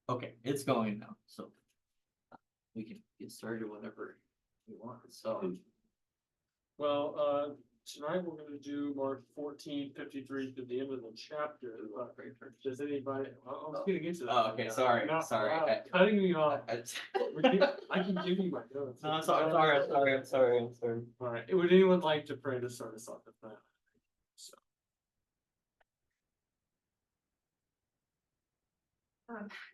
Okay, it's going now, so we can get started whenever you want, so. Well, tonight we're gonna do Mark 14:53 to the end of the chapter. Does anybody, I'm getting into that. Oh, okay, sorry, Now, sorry. wow, Cutting me off. I- I can give you my notes. No, I'm sorry. All right, would anyone like to pray to start us off with that? So,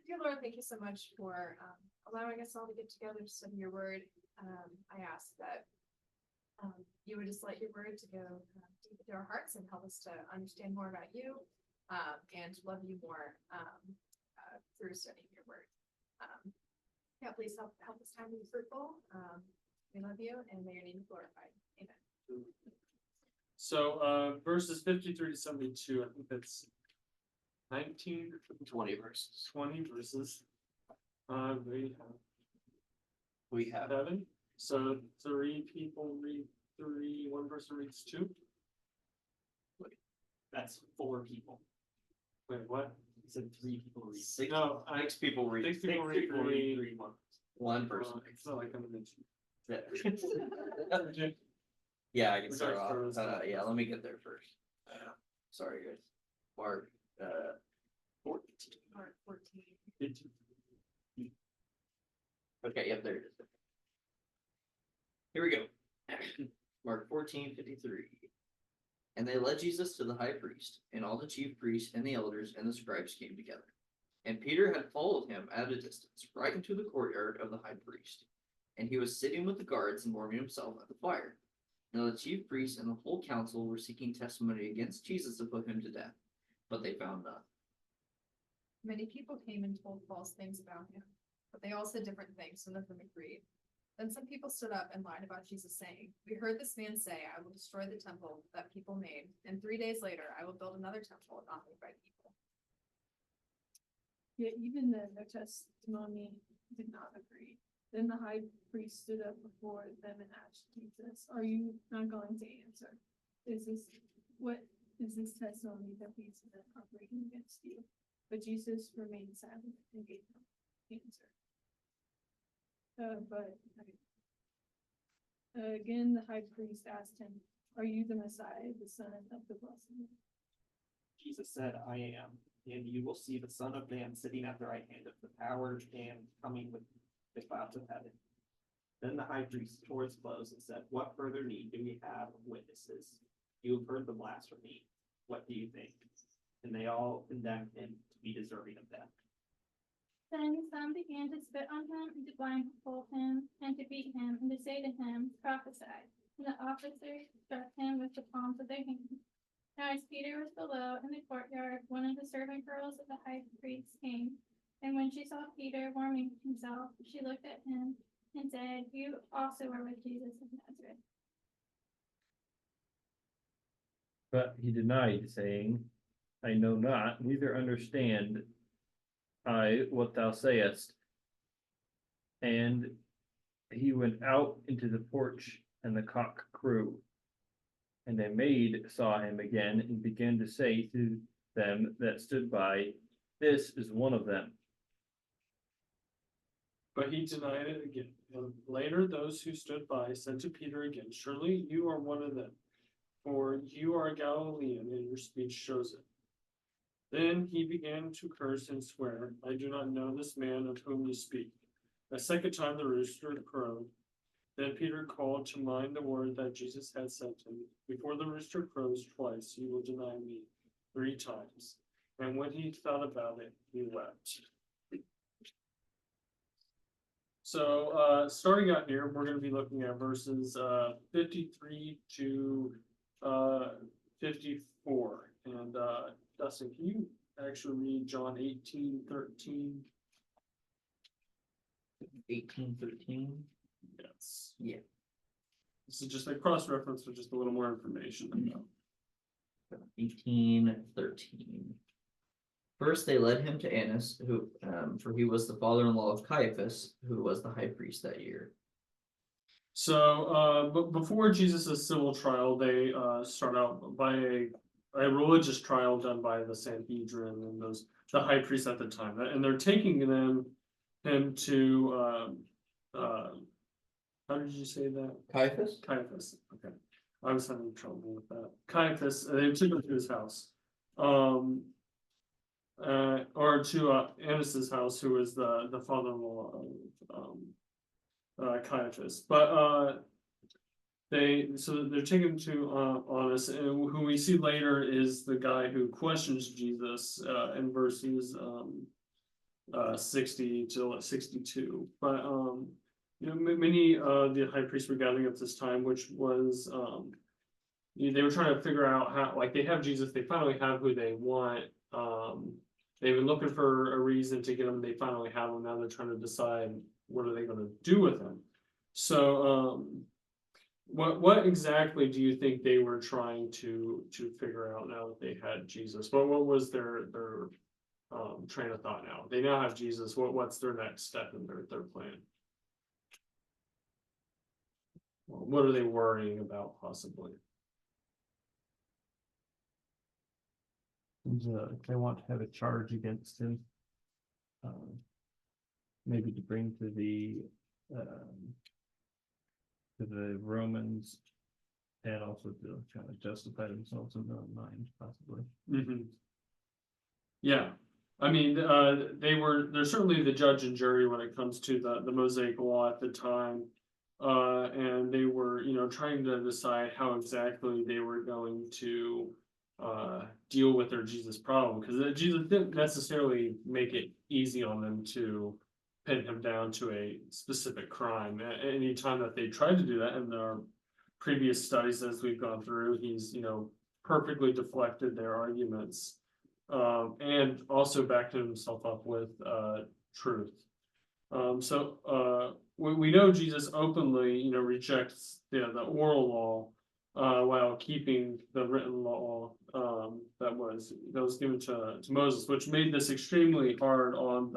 Dear Lord, thank you so much for allowing us all to get together to study your word. I ask that you would just let your word to go deep into our hearts and help us to understand more about you and to love you more through studying your word. Yeah, please help this time to be fruitful. We love you and may your name be glorified. Amen. so verses 53 to 72, I think that's 19, 20 verses. 20 verses. We have, 7. So 3 people read 3, 1 person reads 2. That's 4 people. Wait, what? You said 3 people read. six, No, six people read. 6 people read 3. 3 1. One person. It's not like I'm gonna. Yeah. Yeah, I can We start gotta off. start us off. Yeah, let me get there first. Sorry, guys. Mark, 14. Mark 14. Okay, yep, there it is. Here we go. Mark 14:53. And they led Jesus to the high priest, and all the chief priests and the elders and the scribes came together. And Peter had followed him at a distance, right into the courtyard of the high priest. And he was sitting with the guards and warming himself at the fire. Now the chief priests and the whole council were seeking testimony against Jesus to put him to death, but they found none. Many people came and told false things about him, but they all said different things, so none of them agreed. Then some people stood up and lied about Jesus, saying, "We heard this man say, I will destroy the temple that people made, and 3 days later I will build another temple not made by people." Yet even then their testimony did not agree. Then the high priest stood up before them and asked Jesus, "Are you not going to answer? What is this testimony that these men are bringing against you?" But Jesus remained silent and gave no answer. Again, the high priest asked him, "Are you the Messiah, the Son of the Blessed?" Jesus said, I am, and you will see the Son of Man sitting at the right hand of the power and coming with the clouds of heaven. Then the high priest tore his clothes and said, What further need do we have of witnesses? You have heard the blasphemy. What do you think? And they all condemned him to be deserving of death. Then some began to spit on him and to blindfold him and to beat him and to say to him, Prophesy. And the officers struck him with the palms of their hands. Now as Peter was below in the courtyard, one of the servant girls of the high priest came. And when she saw Peter warming himself, she looked at him and said, You also are with Jesus of Nazareth. But he denied, saying, I know not, neither understand I what thou sayest. And he went out into the porch, and the cock crew. And a maid saw him again, and began to say to them that stood by, This is one of them. But he denied it again. And later those who stood by said to Peter again, Surely you are one of them, for you are a Galilean, and your speech shows it. Then he began to curse and swear, I do not know this man of whom you speak. A second time the rooster crowed. Then Peter called to mind the word that Jesus had said to him, Before the rooster crows twice, you will deny me 3 times. And when he thought about it, he wept. So starting out here, we're going to be looking at verses 53 to 54. And Dustin, can you actually read John 18:13? 18:13. Yes. Yeah. This is just a cross-reference with just a little more information. 18:13. First they led him to Annas, who, for he was the father-in-law of Caiaphas, who was the high priest that year. So, but before Jesus' civil trial, they start out by a religious trial done by the Sanhedrin and the high priest at the time, and they're taking him to, how did you say that? Caiaphas? Caiaphas, okay. I was having trouble with that. Caiaphas, they took him to his house. Or to Annas' house, who was the father-in-law of Caiaphas. But so they're taken to Annas, and who we see later is the guy who questions Jesus in verses 60 to 62. But many of the high priests were gathering at this time, which was they were trying to figure out how, like, they have Jesus, they finally have who they want. They've been looking for a reason to get him, they finally have him, now they're trying to decide what are they gonna do with him. So what exactly do you think they were trying to figure out now that they had Jesus? What was their train of thought now? They now have Jesus, what's their next step in their plan? What are they worrying about possibly? They want to have a charge against him. Maybe to bring to the Romans, and also to kind of justify themselves in their own mind, possibly. Yeah, I mean, they're certainly the judge and jury when it comes to the Mosaic law at the time. And they were, trying to decide how exactly they were going to deal with their Jesus problem, because Jesus didn't necessarily make it easy on them to pin him down to a specific crime. Any time that they tried to do that in our previous studies as we've gone through, he's perfectly deflected their arguments, and also backed himself up with truth. So we know Jesus openly rejects the oral law while keeping the written law that was given to Moses, which made this extremely hard on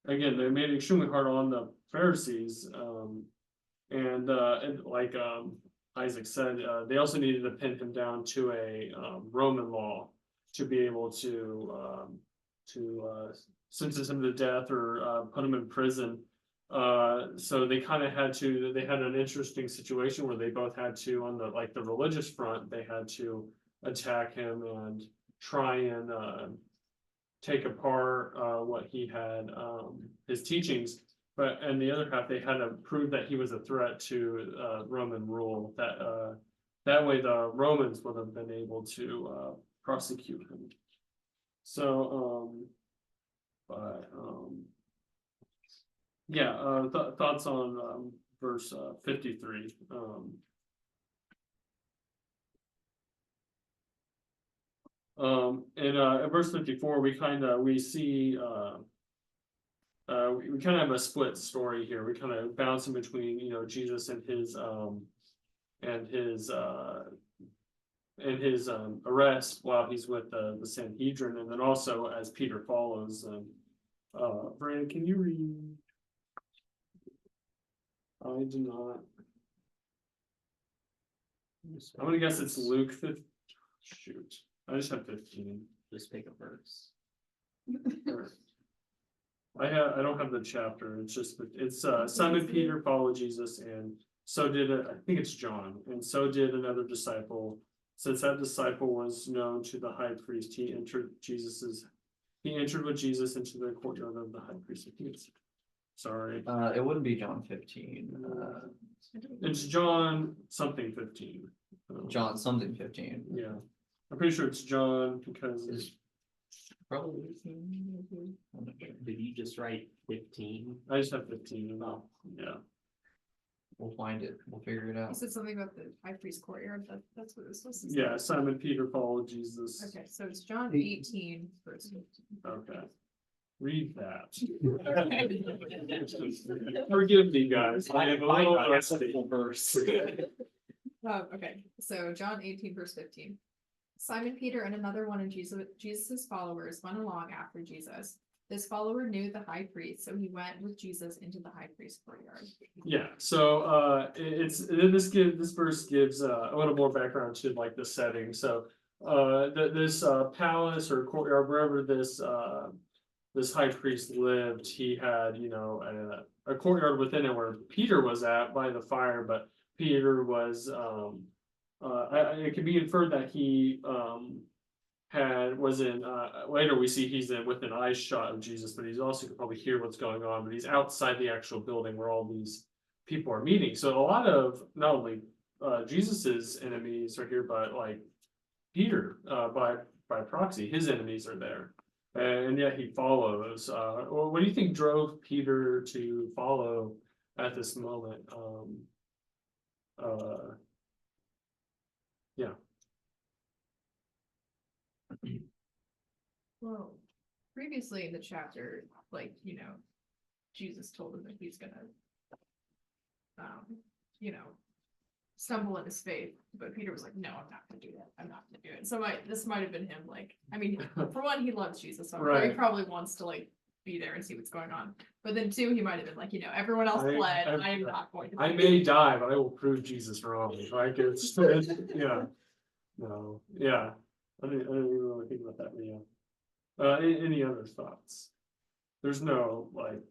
again, they made it extremely hard on the Pharisees, and like Isaac said, they also needed to pin him down to a Roman law to be able to sentence him to death or put him in prison. So they kind of they had an interesting situation where they both had to, on the religious front, they had to attack him and try and take apart what he had, his teachings, but and the other half they had to prove that he was a threat to Roman rule, that way the Romans would have been able to prosecute him. So yeah, thoughts on verse 53. In verse 54, we see we kind of have a split story here. We kind of bounce in between, Jesus and his arrest while he's with the Sanhedrin, and then also as Peter follows. Brandon, can you read? I do not. I'm gonna guess it's Luke 15. Shoot, I just have 15. Just pick a verse. I don't have the chapter. It's Simon Peter followed Jesus, and so did I think it's John, and so did another disciple. Since that disciple was known to the high priest, he entered with Jesus into the courtyard of the high priest. I think it's, sorry. It wouldn't be John 15. It's John something 15. John something 15. Yeah, I'm pretty sure it's John because Is probably 18. I'm not sure. Did you just write 15? I just have 15. Oh. Yeah. We'll find it. We'll figure it You out. said something about the high priest courtyard, that's what it was supposed to say. Yeah, Simon Peter followed Jesus. Okay, so it's John 18, verse 15. Okay. Read that. Forgive me, guys. I am a little rusty. verse. Okay, so John 18, verse 15. Simon Peter and another one of Jesus's followers went along after Jesus. This follower knew the high priest, so he went with Jesus into the high priest's courtyard. Yeah, so this verse gives a little more background to like the setting. So this palace or courtyard, wherever this high priest lived, he had, you know, a courtyard within it where Peter was at by the fire, but Peter was it can be inferred that he was in later we see he's in with an eye shot of Jesus, but he's also could probably hear what's going on, but he's outside the actual building where all these people are meeting. So a lot of not only Jesus's enemies are here, but like Peter by proxy, his enemies are there. And yet he follows. What do you think drove Peter to follow at this moment? Yeah. Well, previously in the chapter, like, you know, Jesus told him that he's gonna, you know, stumble in his faith, but Peter was like, no, I'm not gonna do that. I'm not gonna do it. So this might have been him, like, I mean, for one, he loves Jesus, so he Right. probably wants to like be there and see what's going on. But then two, he might have been like, you know, everyone else I- fled, I- I am not going to. I do may it." die, but I will prove Jesus wrong. Like it's yeah. No, yeah. I didn't even really think about that, but yeah. Any other thoughts? There's no like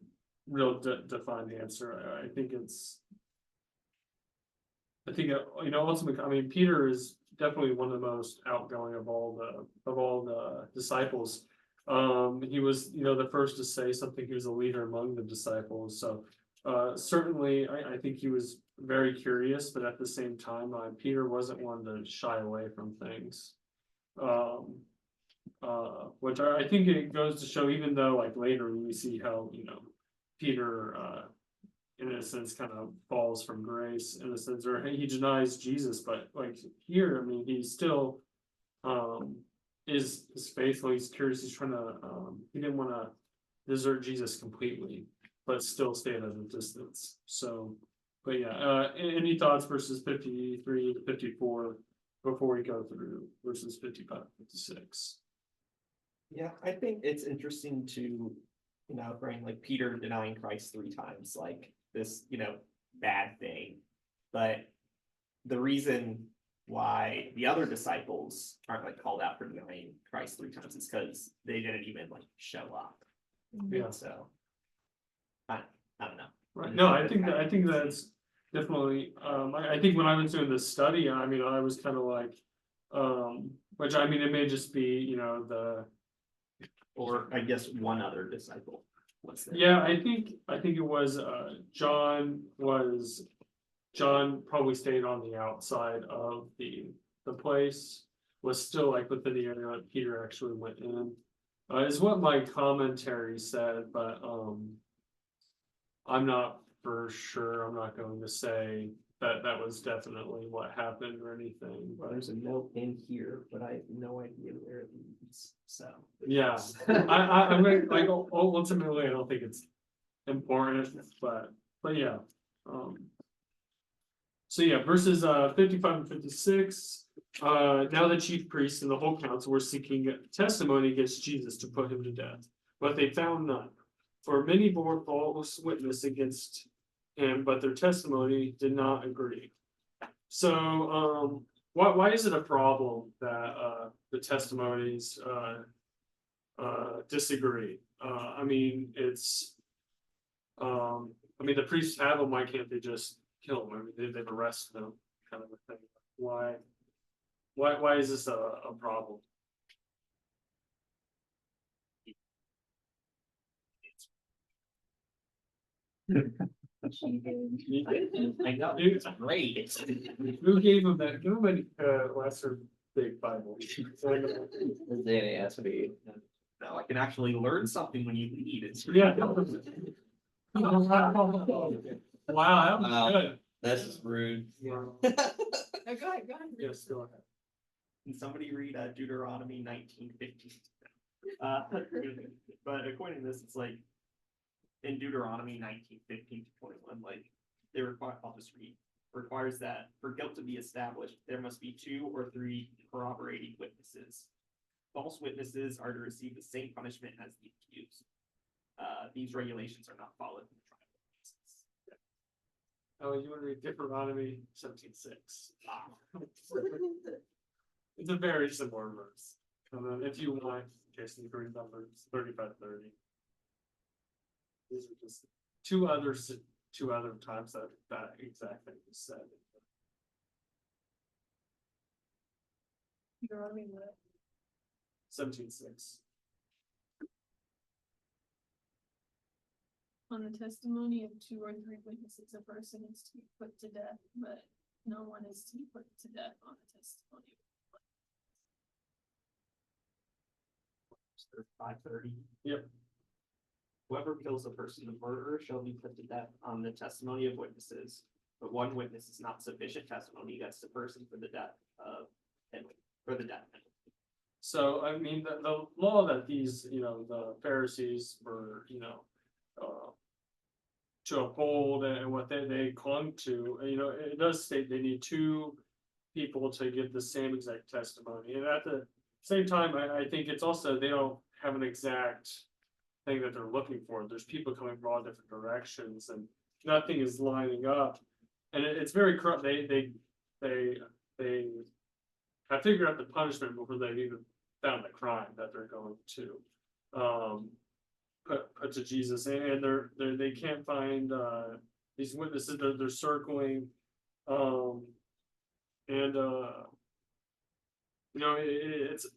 real defined answer. I think you know, ultimately, I mean, Peter is definitely one of the most outgoing of all the disciples. He was, you know, the first to say something. He was a leader among the disciples. So certainly I think he was very curious, but at the same time, Peter wasn't one to shy away from things. Which I think it goes to show, even though like later we see how, you know, Peter in a sense kind of falls from grace in a sense, or he denies Jesus, but like here, I mean, he still is faithful, he's curious, he's trying to he didn't want to desert Jesus completely, but still stay at a distance. So but yeah, any thoughts verses 53 to 54 before we go through verses 55 to 56? Yeah, I think it's interesting to, you know, bring like Peter denying Christ 3 times, like this, you know, bad thing. But the reason why the other disciples aren't like called out for denying Christ 3 times is because they didn't even like show up. Yeah. So I don't know. Right, no, I think that's definitely, I think when I was doing this study, I mean, I was kind of like, which I mean, it may just be, you know, Or I guess one other disciple. What's that? yeah, I think it was, John probably stayed on the outside of the place, was still like within the area that Peter actually went in. Is what my commentary said, but, I'm not for sure, I'm not going to say that was definitely what happened or anything, Well, but there's a note in here, but I have no idea where it leads, so. yeah. I'm gonna, like, ultimately, I don't think it's important, but yeah. So yeah, verses 55 and 56, now the chief priests and the whole council were seeking testimony against Jesus to put him to death, but they found none. For many bore false witness against him, but their testimony did not agree. So, why is it a problem that the testimonies disagree? I mean, the priests have them. Why can't they just kill them? I mean, they've arrested them, kind of a thing. Why is this a problem? I know, Dude, it's great. who gave him that? Give him a lesser big Bible. Danny SB. No, I can actually learn something when you lead. It's Yeah. Wow, that was good. That's just rude. Oh, go ahead, go ahead. Yes, go ahead. Can somebody read Deuteronomy 19:15? But according to this, it's like in Deuteronomy 19:15 to 21, like they require, I'll just read, requires that for guilt to be established, there must be 2 or 3 corroborating witnesses. False witnesses are to receive the same punishment as the accused. these regulations are not followed. in the trial cases. Oh, you wanna read Deuteronomy 17:6? It's a very similar verse. And then if you want, Jason, you can read Numbers 35:30. These are just two other times that that exact thing was said. Deuteronomy what? 17:6. On the testimony of 2 or 3 witnesses, a person is to be put to death, but no one is to be put to death on the testimony. 5:30. Yep. Whoever kills a person of murder shall be put to death on the testimony of witnesses, but one witness is not sufficient testimony against the person for the death of him, for the death penalty. So, I mean, the law that these, the Pharisees were, to uphold and what they clung to, it does state they need 2 people to give the same exact testimony. And at the same time, I think it's also, they don't have an exact thing that they're looking for. There's people coming from all different directions and nothing is lining up. And it's very corrupt. They have figured out the punishment before they've even found the crime that they're going to put to Jesus, and they can't find these witnesses. They're circling, and it's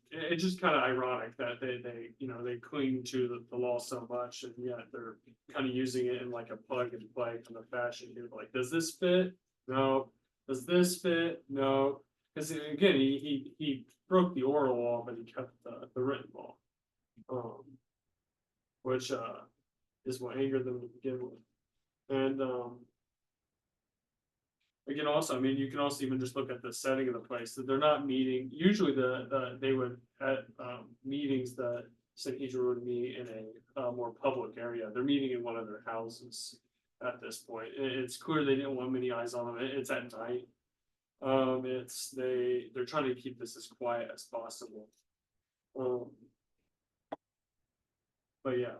just kind of ironic that they cling to the law so much, and yet they're kind of using it in like a plug and play kind of fashion. You're like, does this fit? No. Does this fit? No. Because again, he broke the oral law, but he kept the written law, which is what angered them to begin with. And again, also, I mean, you can also even just look at the setting of the place, that they're not meeting. Usually they would at meetings that Sanhedrin would meet in a more public area. They're meeting in one of their houses at this point. It's clear they didn't want many eyes on them. It's at night. They're trying to keep this as quiet as possible. But yeah.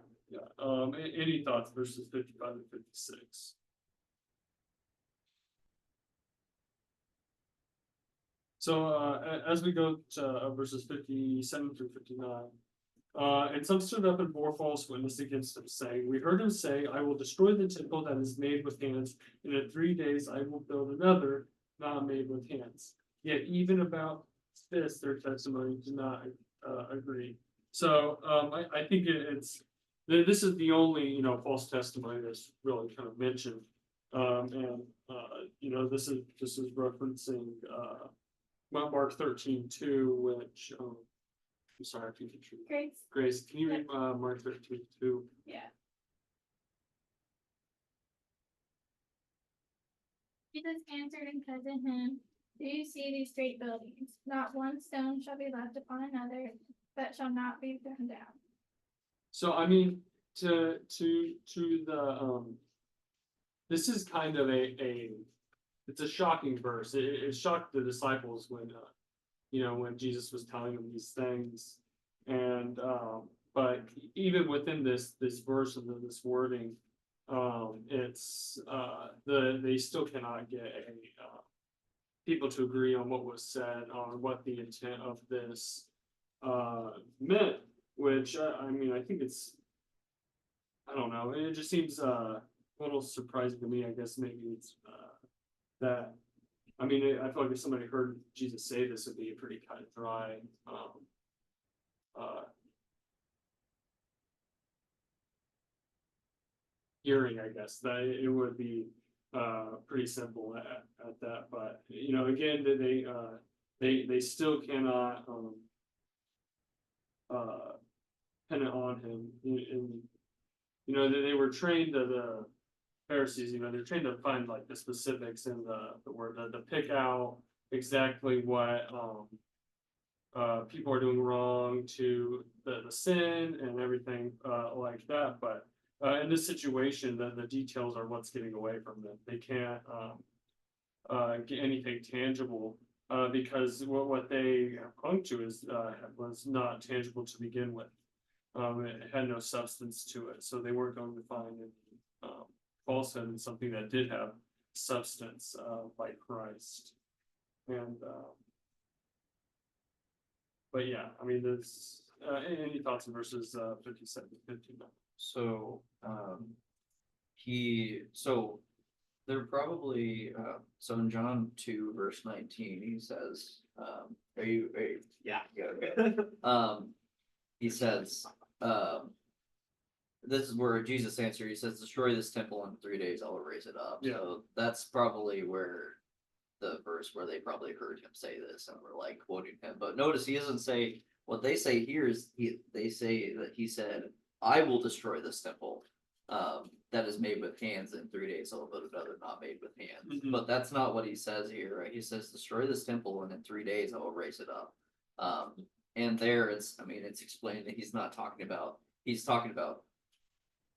Any thoughts verses 55 and 56? So as we go to verses 57 through 59. And some stood up and bore false witness against him, saying, we heard him say, I will destroy the temple that is made with hands, and in 3 days I will build another, not made with hands. Yet even about this, their testimony did not agree. So I think this is the only false testimony that's really kind of mentioned, and this is referencing Mark 13:2, which I'm sorry if you could read. Grace, can you read Mark 13:2? Yeah. Jesus answered and said to him, do you see these great buildings? Not one stone shall be left upon another that shall not be thrown down. So I mean, to the this is kind of it's a shocking verse. It shocked the disciples when when Jesus was telling them these things, and but even within this verse and this wording, it's they still cannot get people to agree on what was said, on what the intent of this meant, which I mean, I think I don't know, it just seems a little surprising to me. I guess maybe it's that, I mean, I feel like if somebody heard Jesus say this, it'd be a pretty cut and dry hearing, I guess, that it would be pretty simple at that. But again, they still cannot pin it on him. They were trained to the Pharisees, they're trained to find like the specifics in the word, to pick out exactly what people are doing wrong, to the sin and everything like that. But in this situation, the details are what's getting away from them. They can't get anything tangible because what they clung to was not tangible to begin with. It had no substance to it, so they weren't going to find any, falsehood in something that did have substance, like Christ. And, but yeah, I mean, there's, any thoughts on verses, 57 to 59? So, so they're probably, so in John 2, verse 19, he says, are you, Yeah. okay. He says, this is where Jesus answered, he says, destroy this temple in 3 days, I will raise it up. Yeah. So that's probably where the verse where they probably heard him say this and were like quoting him. But notice he doesn't say, what they say here is they say that he said, I will destroy this temple. That is made with hands in 3 days, I will build another not made with hands. Mhm. But that's not what he says here, right? He says, destroy this temple and in 3 days I will raise it up. And there it's, I mean, it's explained that he's talking about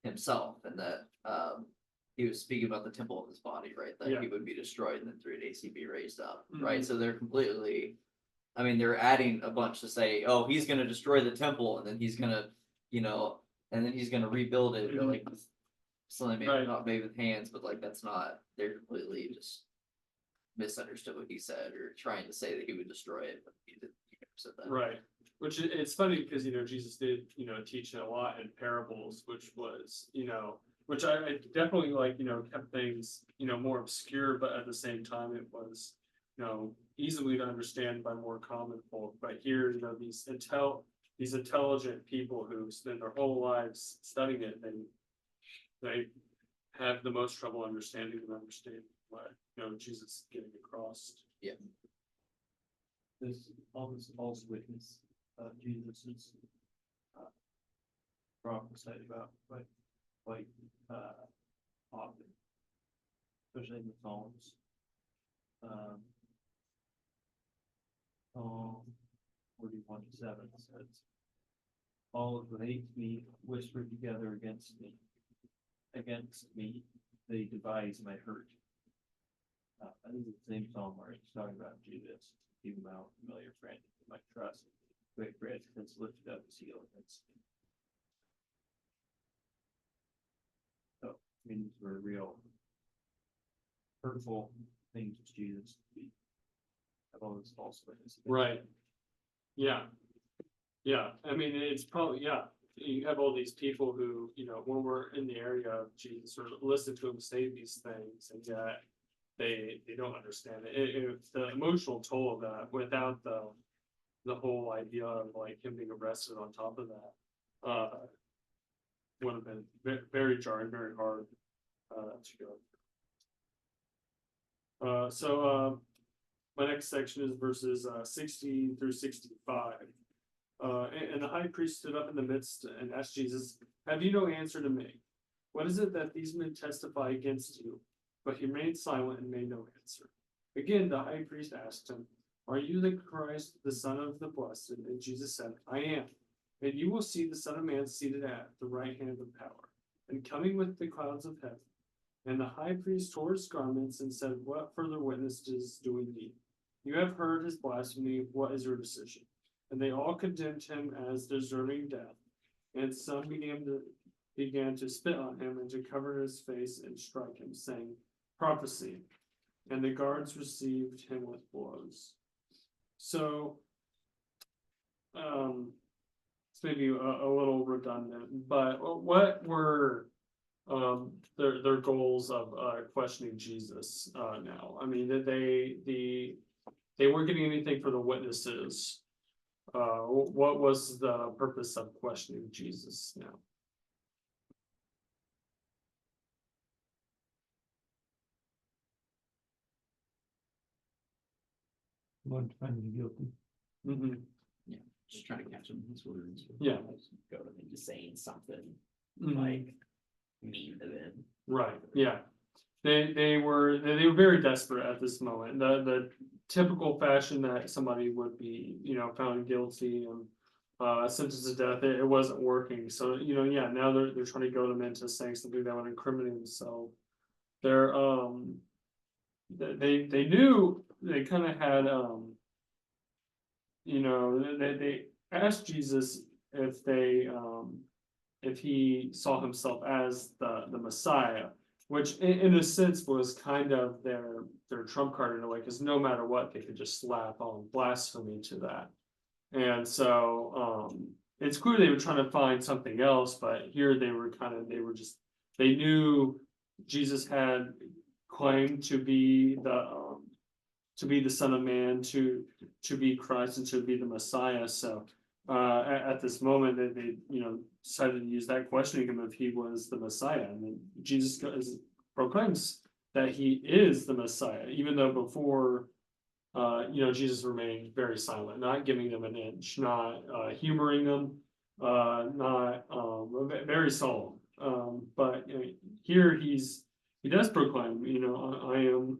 himself and that, he was speaking about the temple of his body, right? That Yeah. he would be destroyed and in 3 days he'd be raised up, Mhm. right? So they're completely, I mean, they're adding a bunch to say, oh, he's gonna destroy the temple and then he's gonna, and then he's gonna rebuild it, Mhm. like something maybe Right. not made with hands, but like that's not, they're completely just misunderstood what he said or trying to say that he would destroy it, but he didn't, he never said that. Right, which it's funny because, Jesus did, teach a lot in parables, which was, which I definitely like, kept things, more obscure, but at the same time, it was, easily to understand by more common folk. But here, these intelligent people who spend their whole lives studying it, they have the most trouble understanding what, Jesus is getting across. All this false witness of Jesus is prophesied about quite often, especially in the Psalms. Psalm 41:7 says, all who hate me whisper together against me. Against me, they devise my hurt. This is the same psalm where it's talking about Jesus, keep him out, familiar friend, my trust, great bread has lifted up his heel against me. So, I mean, these were real hurtful things to Jesus to be, have all this false witness. against Right. him. Yeah. Yeah, I mean, it's probably, you have all these people who, when we're in the area of Jesus or listen to him say these things, and yet they don't understand it. The emotional toll of that without the whole idea of like him being arrested on top of that, would have been very jarring, very hard, to go. So, my next section is verses 60 through 65. And the high priest stood up in the midst and asked Jesus, have you no answer to make? What is it that these men testify against you? But he remained silent and made no answer. Again, the high priest asked him, are you the Christ, the Son of the Blessed? And Jesus said, I am. And you will see the Son of Man seated at the right hand of power, and coming with the clouds of heaven. And the high priest tore his garments and said, what further witnesses do we need? You have heard his blasphemy, what is your decision? And they all condemned him as deserving death. And some began to spit on him and to cover his face and strike him, saying, prophecy. And the guards received him with blows. So, it's maybe a little redundant, but what were their goals of questioning Jesus now? I mean, that they weren't getting anything for the witnesses. What was the purpose of questioning Jesus now? Want to find him guilty. Mm-hmm. Just trying to catch him in his words. Yeah. Go to him just saying something Mhm. like mean to them. Right, yeah. They were very desperate at this moment. The typical fashion that somebody would be, found guilty and sentenced to death, it wasn't working. So, now they're trying to goad them into saying something that would incriminate themselves. They're they knew they kind of had they asked Jesus if they, if he saw himself as the Messiah, which in a sense was kind of their trump card in a way, because no matter what, they could just slap on blasphemy to that. And so, it's clear they were trying to find something else, but here they were they knew Jesus had claimed to be the Son of Man, to be Christ and to be the Messiah, so. At this moment, they decided to use that, questioning him if he was the Messiah, and then Jesus proclaims that he is the Messiah, even though before, Jesus remained very silent, not giving them an inch, not humoring them, not very solemn. But here he does proclaim, I am.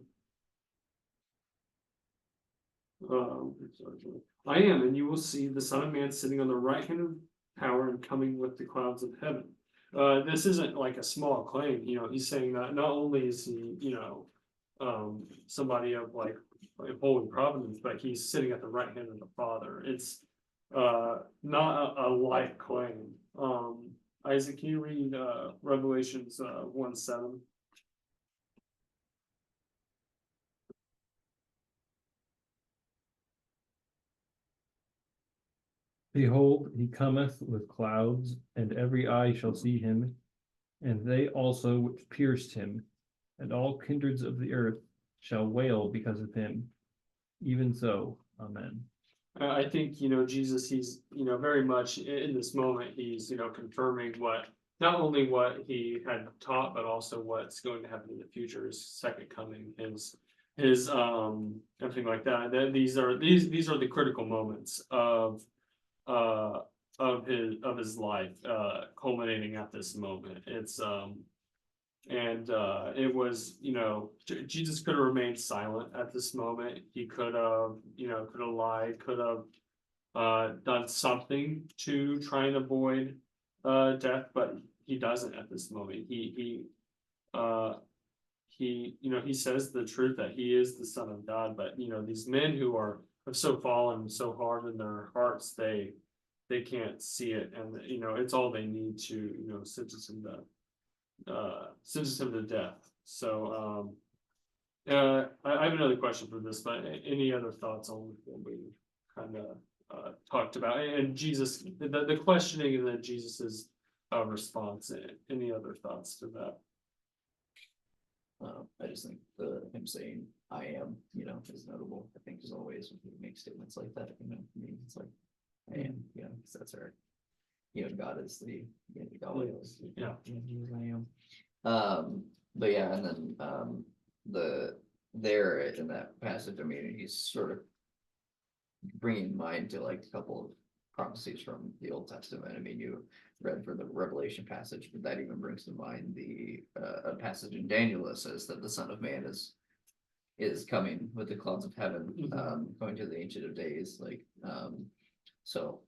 I am, and you will see the Son of Man sitting on the right hand of power and coming with the clouds of heaven. This isn't like a small claim, he's saying that not only is he, somebody of like holy providence, but he's sitting at the right hand of the Father. It's not a light claim. Isaac, can you read Revelations 1:7? Behold, he cometh with clouds, and every eye shall see him, and they also which pierced him, and all kindreds of the earth shall wail because of him. Even so, amen. I think, Jesus, he's, very much in this moment, he's, confirming not only what he had taught, but also what's going to happen in the future, his second coming, his everything like that. These are the critical moments of his life, culminating at this moment. It's it was, Jesus could have remained silent at this moment. He could have, lied, could have done something to try and avoid death, but he doesn't at this moment. He says the truth that he is the Son of God, but these men who have so fallen so hard in their hearts, they can't see it, and it's all they need to sentence him to death. So I have another question for this, but any other thoughts on what we kind of talked about, and Jesus, the questioning, and then Jesus's response? Any other thoughts to that? I just think him saying "I am," is notable. I think as always when he makes statements like that, it's like I am, because that's our, God is the, God is, Yeah. I am. But yeah, and then there in that passage, he's sort of bringing mind to like a couple of prophecies from the Old Testament. You read for the Revelation passage, but that even brings to mind the a passage in Daniel that says that the Son of Man is coming with the clouds of heaven, going to the Ancient of Days, so,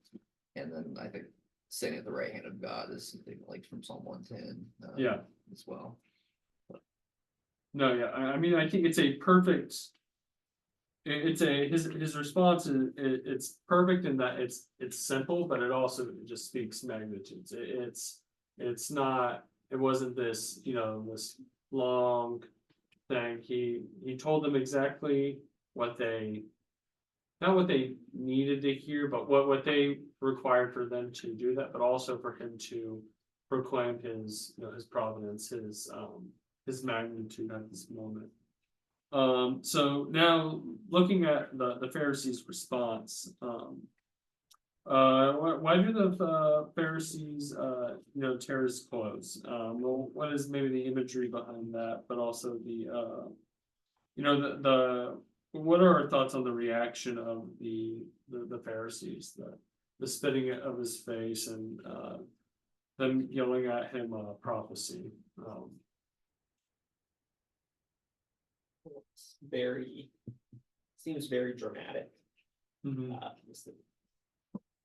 and then I think sitting at the right hand of God is something like from Psalm 110, as well. No, yeah, I think it's a perfect. His response is it's perfect in that it's simple, but it also just speaks magnitudes. It's not, it wasn't this this long thing. He told them exactly not what they needed to hear, but what they required for them to do that, but also for him to proclaim his his providence, his magnitude at this moment. So now looking at the Pharisees' response, why do the Pharisees tear his clothes? Well, what is maybe the imagery behind that, but also the what are our thoughts on the reaction of the Pharisees, the spitting of his face, and them yelling at him prophecy? Seems very dramatic. Mhm. Just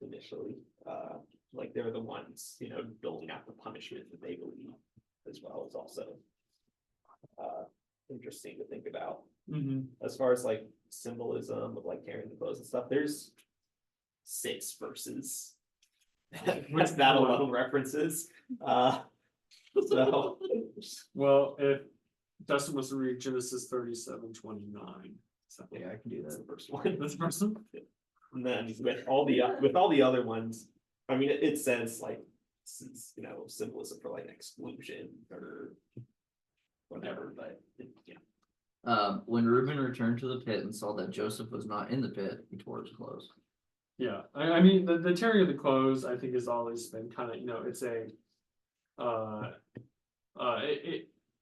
initially, like they're the ones, doling out the punishment that they believe, as well as also interesting to think about. As far as like symbolism of like carrying the clothes and stuff, there's 6 verses Which that one? alone references, so. Well, if Dustin wants to read Genesis 37:29. So Yeah, I can do That's that. the first one. that's the first one. And then with all the other ones, I mean, it says like, you know, symbolism for like exclusion or whatever, but yeah. When Reuben returned to the pit and saw that Joseph was not in the pit, he tore his clothes. Yeah, I mean, the tearing of the clothes, I think has always been kind of, you know, it's a.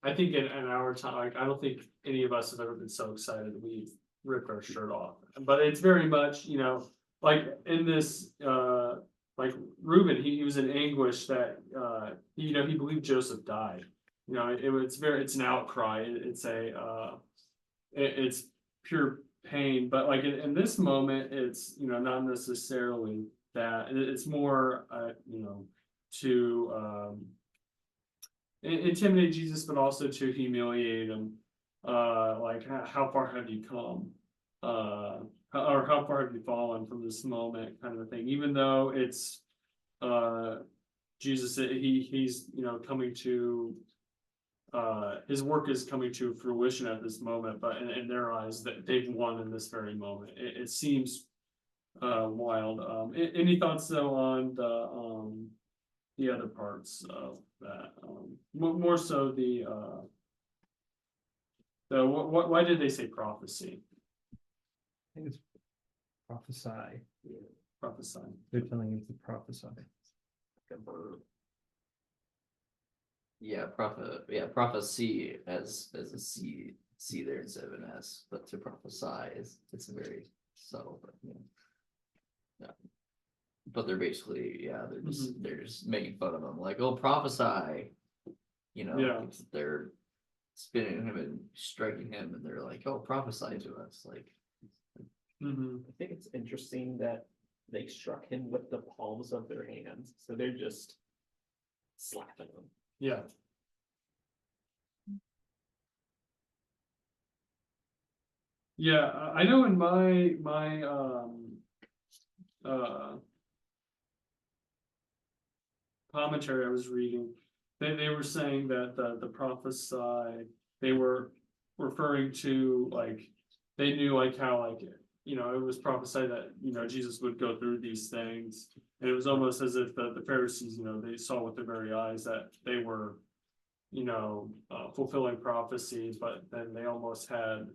I think in our time, like, I don't think any of us have ever been so excited that we've ripped our shirt off. But it's very much, you know, like in this, like Reuben, he was in anguish that, you know, he believed Joseph died. You know, it's an outcry, it's pure pain, but like in this moment, it's, you know, not necessarily that, it's more, you know, to, intimidate Jesus, but also to humiliate him. Like how far have you come? Or how far have you fallen from this moment, kind of a thing. Even though it's Jesus, he's, you know, coming to his work is coming to fruition at this moment, but in their eyes, that they've won in this very moment. It seems wild. Any thoughts though on the other parts of that, more so why did they say prophecy? I think it's prophesy. Prophesy. They're telling him to prophesy. Yeah, prophecy as a C there instead of an S, but to prophesy it's a very subtle, but yeah. Yeah. But they're basically, yeah, they're just making fun of him, like, oh, prophesy. You know, Yeah. they're spinning him and striking him, and they're like, oh, prophesy to us, like. Mm-hmm. I think it's interesting that they struck him with the palms of their hands, so they're just slapping him. Yeah. Yeah, I know in my commentary I was reading, they were saying that the prophesy, they were referring to, like, they knew like how, like, you know, it was prophesied that, you know, Jesus would go through these things. And it was almost as if the Pharisees, you know, they saw with their very eyes that they were, you know, fulfilling prophecy, but then they almost had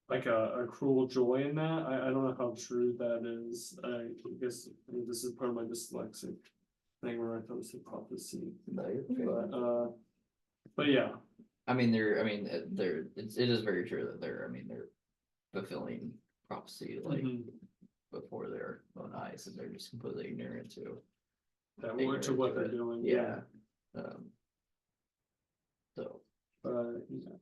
like a cruel joy in that. I don't know how true that is. I guess this is part of my dyslexic thing where I thought it was a prophecy. But yeah. I mean, it is very true that they're fulfilling prophecy, like, Mhm. before their own eyes, and they're just completely ignorant to. That more to what they're doing. Yeah. So. Yeah.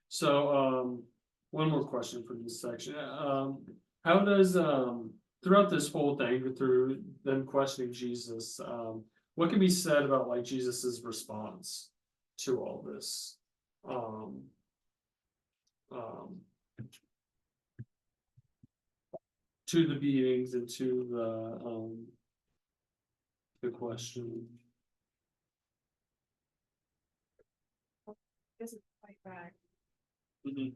So, one more question for this section. How does, throughout this whole thing, through them questioning Jesus, what can be said about like Jesus's response to all this? To the beatings and to the question. This is fight back. Mhm.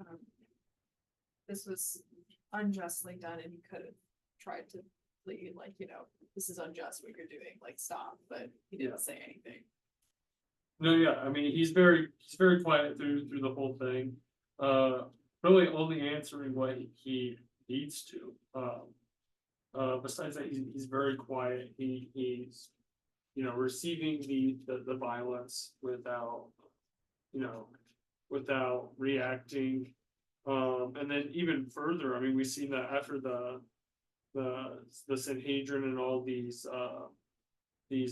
This was unjustly done and he could have tried to plead like, you know, this is unjust what you're doing, like, stop, but he didn't say anything. No, yeah, I mean, he's very quiet through the whole thing. Really only answering what he needs to. Besides that, he's very quiet. He's, you know, receiving the violence without, you know, without reacting. And then even further, I mean, we've seen that after the Sanhedrin and all these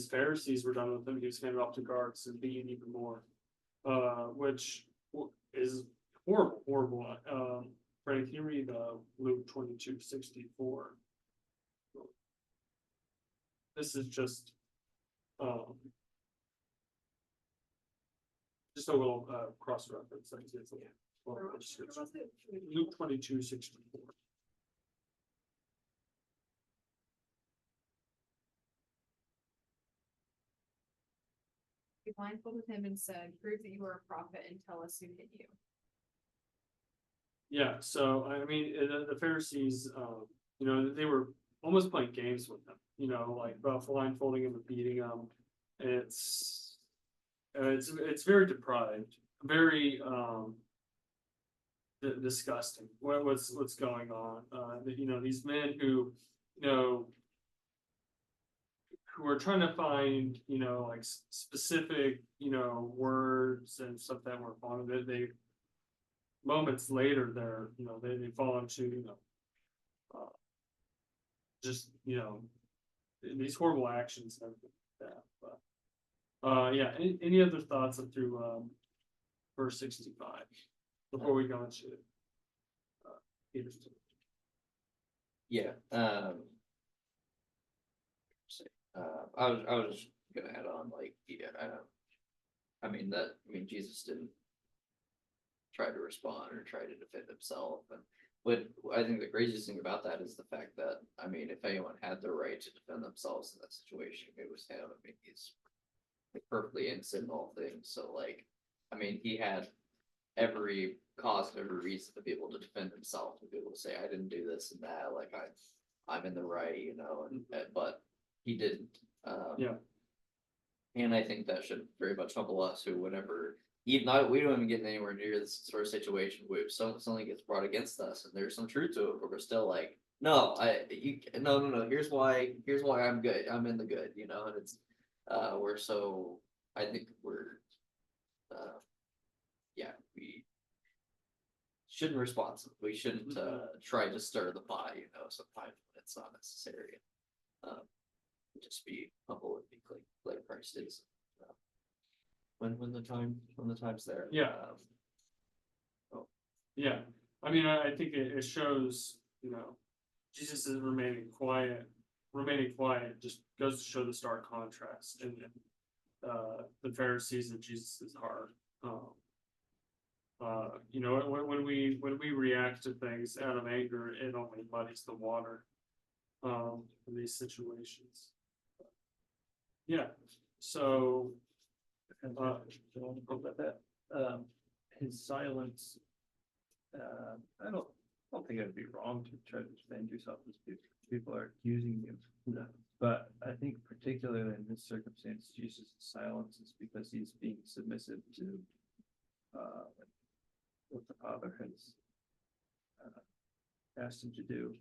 Pharisees were done with him, he was handed off to guards and beaten even more, which is horrible. Frank, can you read Luke 22:64? This is just a little cross reference. Luke 22:64. They blindfolded him and said, "Prove that you are a prophet and tell us who hit you." Yeah, so I mean, the Pharisees, you know, they were almost playing games with him, you know, like blindfolding him and beating him. It's very deprived, very disgusting. What's going on? You know, these men who, you know, who are trying to find, you know, like specific, you know, words and stuff that were on it. They moments later, they're, you know, they fall into, you know, just, you know, these horrible actions and everything like that. But yeah. Any other thoughts up through verse 65 before we go into Peter's? Yeah, I was gonna add on, like, yeah, I mean, Jesus didn't try to respond or try to defend himself, and what I think the craziest thing about that is the fact that, I mean, if anyone had the right to defend themselves in that situation, it was him. I mean, he's like perfectly innocent in all things, so like, I mean, he had every cause and every reason to be able to defend himself, to be able to say, I didn't do this and that, like I'm in the right, you know, but he didn't. Yeah. And I think that should very much humble us, who whenever, even not, we don't even get anywhere near this sort of situation where something gets brought against us and there's some truth to it, but we're still like, no, no, here's why I'm good, I'm in the good, you know, and it's, we're so, I think we're, yeah, we shouldn't respond, we shouldn't, try to stir the pot, you know, sometimes when it's not necessary. Just be humble and be like Christ is. When the time's there. Yeah. Yeah, I mean, I think it shows, you know, Jesus is remaining quiet just goes to show the stark contrast in the Pharisees and Jesus's heart. You know, when we react to things out of anger, it only muddies the water in these situations. Yeah, so About that, his silence, I don't think it'd be wrong to try to defend yourself as people are accusing you. No. But I think particularly in this circumstance, Jesus' silence is because he's being submissive to what the Father has asked him to do.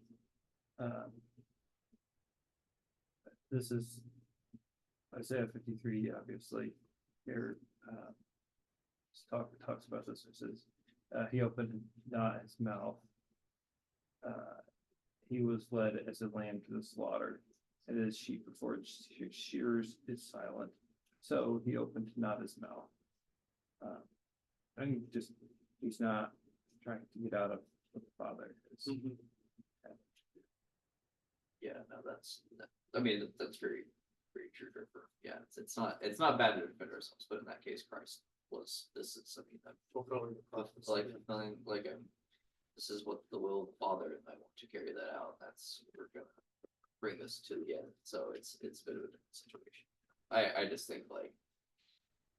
This is Isaiah 53, obviously. Here, talks about this. It says, he opened not his mouth. He was led as a lamb to the slaughter, and as sheep before its shearers is silent. So he opened not his mouth. I think just he's not trying to get out of what the Father is. Yeah, no, I mean, that's very true. Yeah, it's not bad to defend ourselves, but in that case, Christ was, this is something that fulfilling the prophecy. like this is what the will of the Father, and I want to carry that out. We're gonna bring this to the end. So it's a bit of a different situation. I just think, like,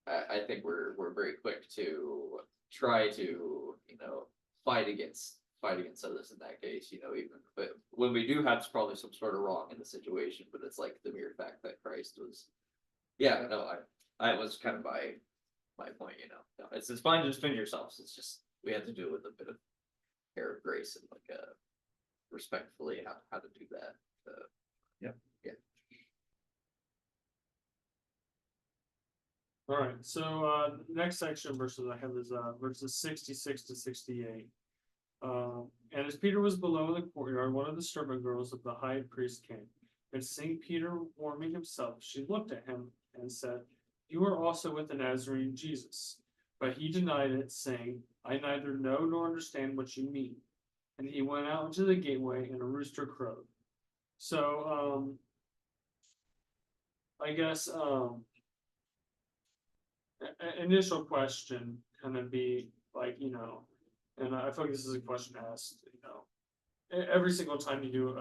I think we're very quick to try to, you know, fight against others in that case, you know, even but when we do have probably some sort of wrong in the situation, but it's like the mere fact that Christ was, yeah, no, I was kind of my point, you know. No, it's fine to defend yourselves. It's just we have to do it with a bit of care of grace and like respectfully how to do that. Yeah. All right, so next section of verses I have is verses 66 to 68. And as Peter was below in the courtyard, one of the servant girls of the high priest came, and seeing Peter warming himself, she looked at him and said, "You are also with the Nazarene Jesus." But he denied it, saying, "I neither know nor understand what you mean." And he went out into the gateway, and a rooster crowed. So, I guess, initial question kind of be like, you know, and I feel like this is a question asked, you know, every single time you do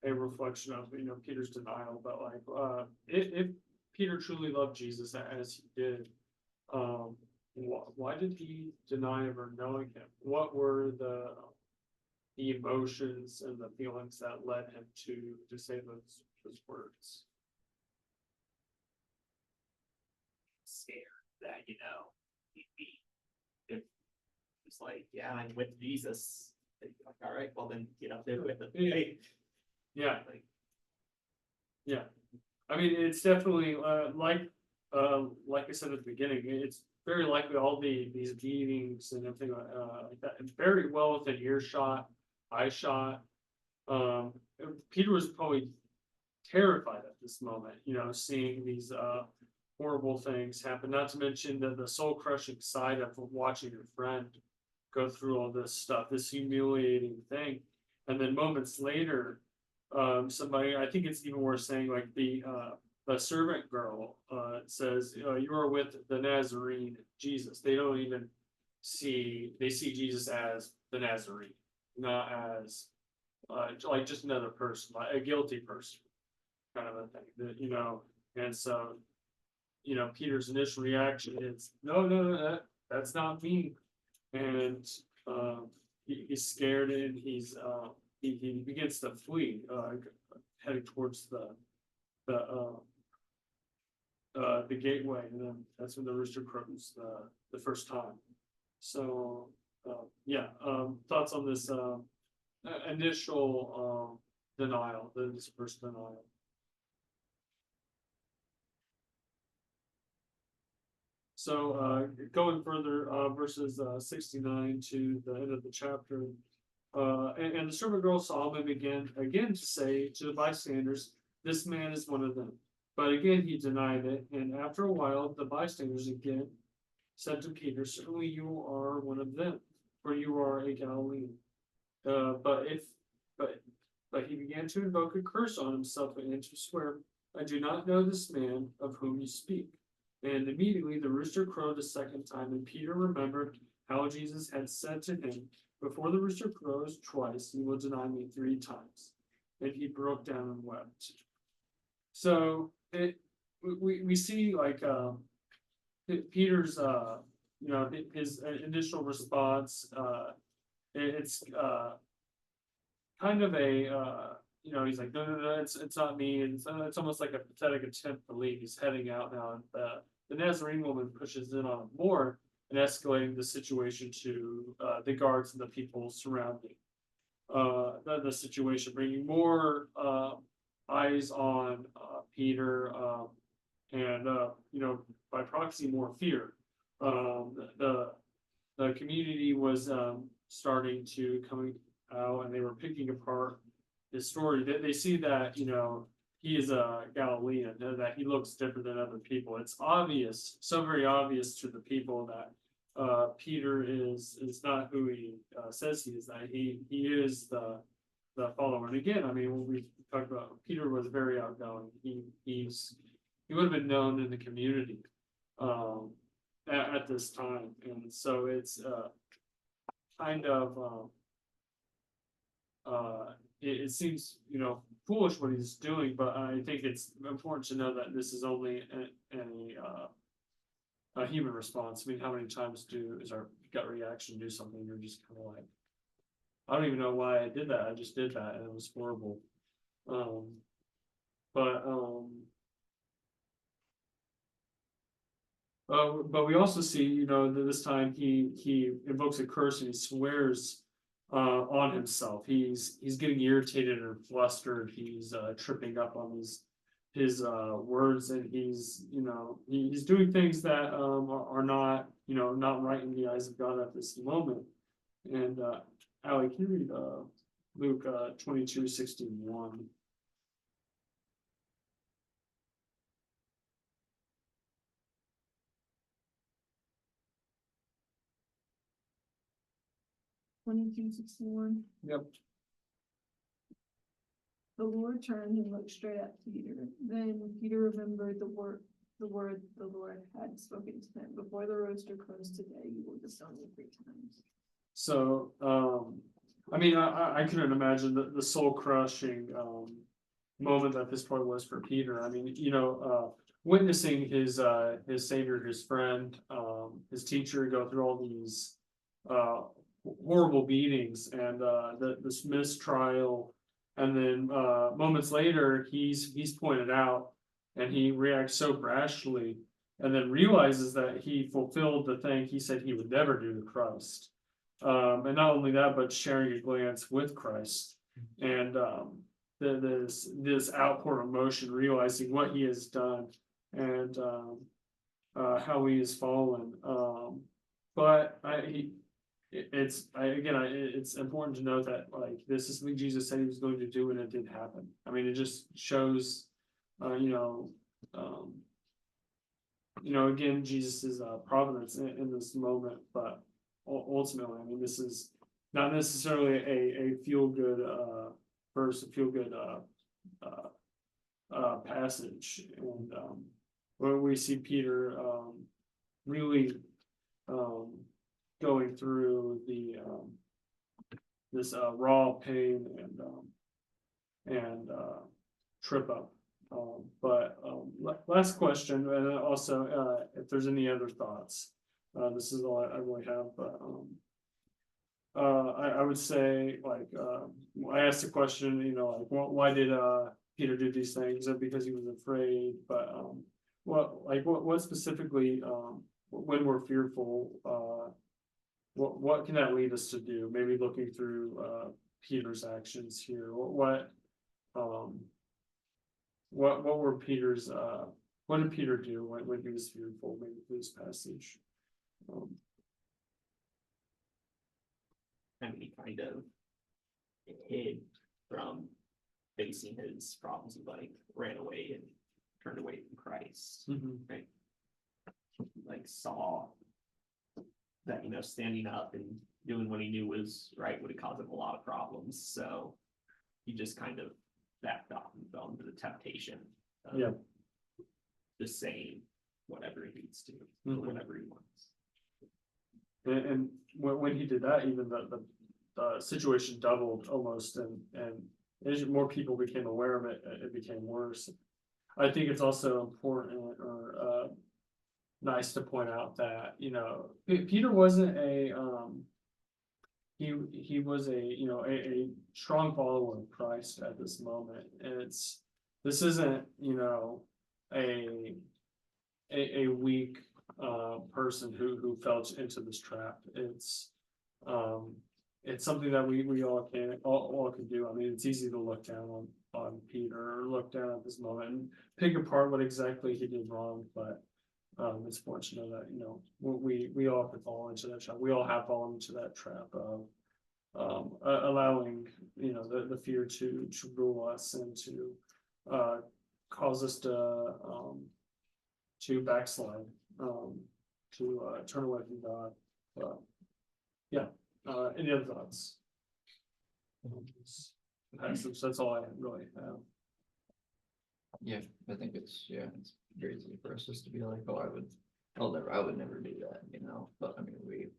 a reflection of, you know, Peter's denial, but like, if Peter truly loved Jesus as he did, why did he deny ever knowing him? What were the emotions and the feelings that led him to say those words? Scared that, you know, he'd be, if it's like, yeah, I'm with Jesus, they'd be like, all right, well then get up there with him. Yeah. Hey, Yeah, like, yeah. I mean, it's definitely, like I said at the beginning, it's very likely all these meetings and everything, like that, it's very well within earshot, eye shot. Peter was probably terrified at this moment, you know, seeing these, horrible things happen, not to mention the soul crushing side of watching your friend go through all this stuff, this humiliating thing. And then moments later, somebody, I think it's even worth saying, like the servant girl, says, you are with the Nazarene Jesus. They don't even they see Jesus as the Nazarene, not as, like just another person, like a guilty person, kind of a thing, that, you know, and so, you know, Peter's initial reaction is, no, that's not me. And, he's scared and he begins to flee, heading towards the gateway, and then that's when the rooster crows the first time. So, yeah, thoughts on this, initial, denial, this first denial? So, going further, verses 69 to the end of the chapter. And the servant girl saw him again to say to the bystanders, this man is one of them. But again he denied it, and after a while the bystanders again said to Peter, certainly you are one of them, for you are a Galilean. But he began to invoke a curse on himself and to swear, I do not know this man of whom you speak. And immediately the rooster crowed a second time, and Peter remembered how Jesus had said to him, before the rooster crows twice, you will deny me 3 times. And he broke down and wept. So we see like Peter's you know, his initial response, it's kind of a you know, he's like, no, it's not me. And it's almost like a pathetic attempt to leave. He's heading out now, and the Nazarene woman pushes in on him more and escalating the situation to the guards and the people surrounding the situation, bringing more eyes on Peter, and you know, by proxy, more fear. The community was starting to coming out, and they were picking apart his story. They see that, you know, he is a Galilean, and that he looks different than other people. It's obvious, so very obvious to the people that Peter is not who he says he is. That he is the follower. And again, I mean, when we talked about, Peter was very outgoing. He would have been known in the community at this time, and so it's kind of it seems, you know, foolish what he's doing, but I think it's important to know that this is only a human response. I mean, how many times is our gut reaction do something, you're just kind of like, I don't even know why I did that, I just did that, and it was horrible. But we also see, you know, that this time he invokes a curse and he swears on himself. He's getting irritated or flustered. He's tripping up on his words, and he's, you know, he's doing things that are not, you know, not right in the eyes of God at this moment. And Allie, can you read Luke 22:61? $22.61. Yep. The Lord turned and looked straight at Peter. Then Peter remembered the word the Lord had spoken to him. Before the rooster crows today, you will disown me 3 times. So, I mean, I couldn't imagine the soul crushing moment that this probably was for Peter. I mean, witnessing his savior, his friend, his teacher go through all these horrible beatings and this mistrial. And then moments later, he's pointed out and he reacts so brashly and then realizes that he fulfilled the thing he said he would never do to Christ. And not only that, but sharing a glance with Christ and this outpour of emotion, realizing what he has done and how he has fallen. But it's important to note that like this is something Jesus said he was going to do and it did happen. I mean, it just shows, again, Jesus's providence in this moment, but ultimately, I mean, this is not necessarily a feel good verse, a feel good passage, and where we see Peter really going through this raw pain and trip up. But last question, and also if there's any other thoughts, this is all I really have. But I would say like I asked the question, why did Peter do these things? Because he was afraid. But what specifically when we're fearful, what can that lead us to do? Maybe looking through Peter's actions here. What were Peter's what did Peter do when he was fearful? Maybe through this passage. I mean, he kind of hid from facing his problems. He like ran away and turned away from Christ. Right? Like saw that standing up and doing what he knew was right would have caused him a lot of problems. So he just kind of backed off and fell into the temptation of just saying whatever he needs to, or whatever he wants. And when he did that, even the situation doubled almost, and as more people became aware of it, it became worse. I think it's also important or nice to point out that Peter wasn't he was a strong follower of Christ at this moment, and this isn't a weak person who fell into this trap. It's something that we all can do. I mean, it's easy to look down on Peter or look down at this moment and pick apart what exactly he did wrong, but it's important to know that we all could fall into that trap. We all have fallen into that trap of allowing the fear to rule us and to cause us to backslide, to turn away from God. Any other thoughts? That's all I really have. Yeah, I think it's very easy for us just to be like, oh, I would never do that, but I mean,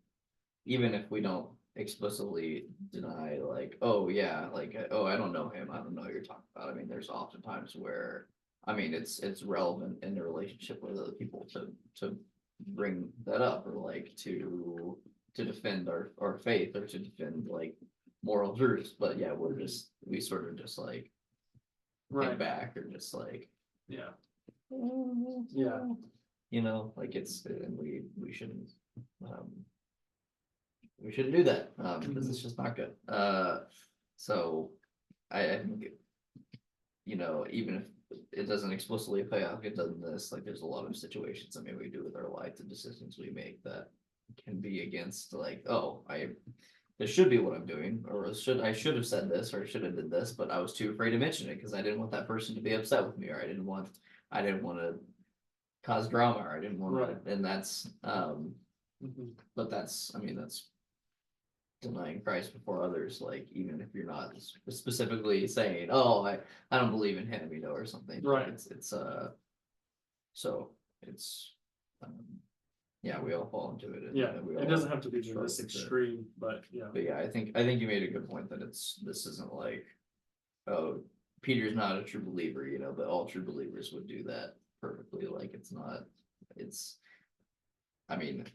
even if we don't explicitly deny like, oh yeah, like, oh, I don't know him, I don't know what you're talking about. I mean, there's often times where, I mean, it's relevant in the relationship with other people to bring that up, or like to defend our faith, or to defend like moral truths. But yeah, we sort of just like hang back, or just like like it's, and we shouldn't do that because it's just not good. So I think even if it doesn't explicitly pay off, it doesn't this, like there's a lot of situations I mean we do with our life, the decisions we make that can be against like, oh, this should be what I'm doing, or I should have said this, or I should have did this, but I was too afraid to mention it because I didn't want that person to be upset with me, or I didn't want to cause drama, or I didn't want to, and that's but that's, I mean, that's denying Christ before others, like even if you're not specifically saying, oh, I don't believe in him, or something. It's so it's we all fall into it. It doesn't have to be to this extreme, but I think you made a good point that this isn't like, oh, Peter's not a true believer, you know, but all true believers would do that perfectly, like, it's not, it's. I mean,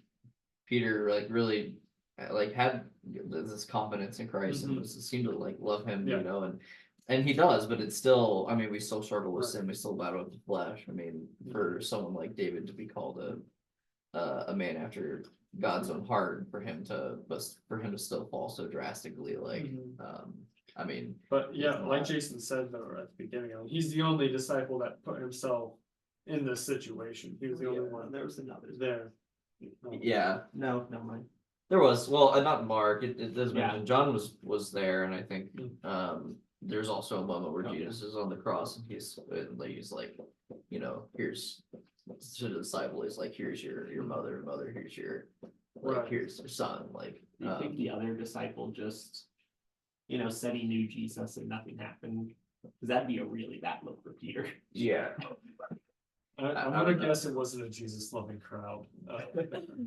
Peter like really, like had this confidence in Christ and Mhm. seemed to like love him, Yeah. you know, and he does, but it's still, I mean, we still struggle with Right. sin, we still battle with the flesh, I mean, for someone like David to be called a man after God's own heart, for him to, but for him to still fall so drastically, like, Mhm. I mean, But yeah, like not- Jason said though at the beginning, he's the only disciple that put himself in this situation. He was the only Yeah, one there was another. there. yeah, No, never mind. there was, well, not Mark, it does Yeah. mention, John was there, and I think, Mm. there's also a moment where Okay. Jesus is on the cross, and he's like, you know, here's, to the disciple, he's like, here's your mother, here's your, like, Right. here's your son, like, Do you think the other disciple just, you know, said he knew Jesus and nothing happened? Cause that'd be a really bad look for Peter. yeah, I'm I gonna don't know. guess it wasn't a Jesus loving crowd,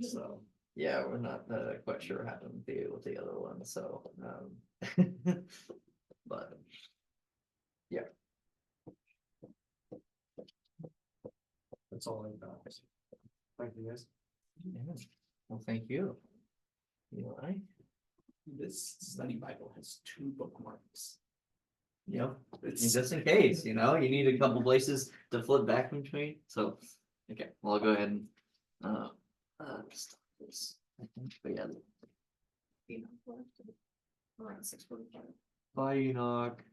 so. yeah, we're not quite sure what happened with the other one, so, but. That's all I got. Thank you guys. Yeah. Well, thank you. Eli? This study Bible has 2 bookmarks. Yep, It's just in case, you know, you need a couple places to flip back between, so, okay, well, I'll go ahead and, stop this. I think, but yeah. Around 6:45. Bye, Enoch.